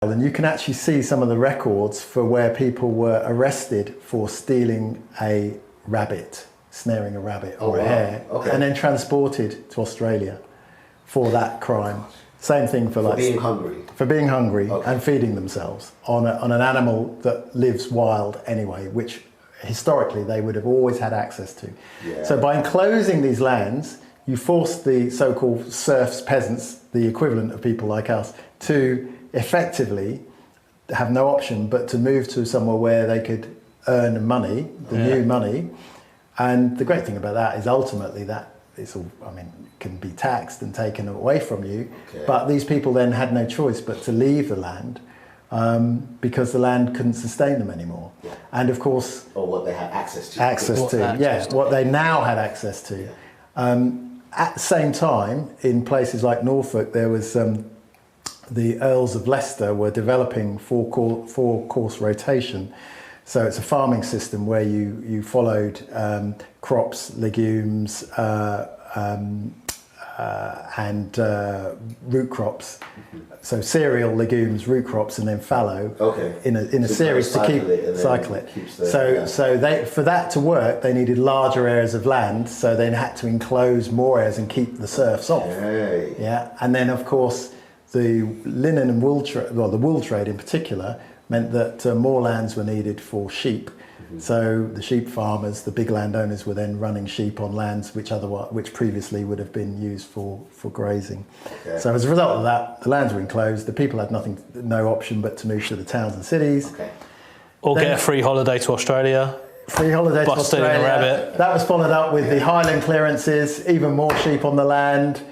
And you can actually see some of the records for where people were arrested for stealing a rabbit, snaring a rabbit or a hare, and then transported to Australia for that crime. Same thing for being hungry. For being hungry and feeding themselves on an animal that lives wild anyway, which historically they would have always had access to. Yeah. So by enclosing these lands, you forced the so-called serfs, peasants, the equivalent of people like us, to effectively have no option but to move to somewhere where they could earn money, new money. And the great thing about that is ultimately that it's all, I mean, can be taxed and taken away from you. But these people then had no choice but to leave the land because the land couldn't sustain them anymore. And of course... Or what they had access to. What they now had access to. At the same time, in places like Norfolk, there was the Earls of Leicester were developing four-course rotation. So it's a farming system where you followed crops, legumes, and root crops. So cereal, legumes, root crops, and then fallow in a series to cycle it. So for that to work, they needed larger areas of land. So they had to enclose more areas and keep the serfs off. And then of course the linen and wool trade, well, the wool trade in particular, meant that more lands were needed for sheep. So the sheep farmers, the big landowners, were then running sheep on lands which previously would have been used for grazing. So as a result of that, the lands were enclosed. The people had no option but to move to the towns and cities. Or get a free holiday to Australia. Free holiday to Australia. A rabbit. That was followed up with the highland clearances, even more sheep on the land.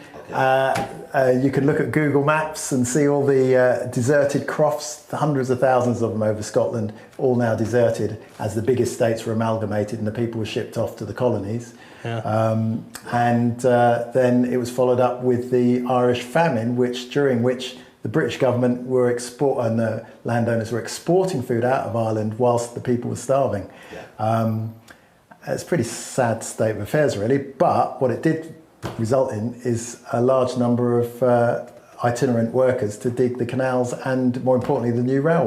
You could look at Google Maps and see all the deserted crofts, the hundreds of thousands of them over Scotland, all now deserted as the biggest states were amalgamated and the people were shipped off to the colonies. And then it was followed up with the Irish famine, during which the British government were and the landowners were exporting food out of Ireland whilst the people were starving. It's a pretty sad state of affairs, really, but what it did result in is a large number of itinerant workers to dig the canals and, more importantly, the new railway.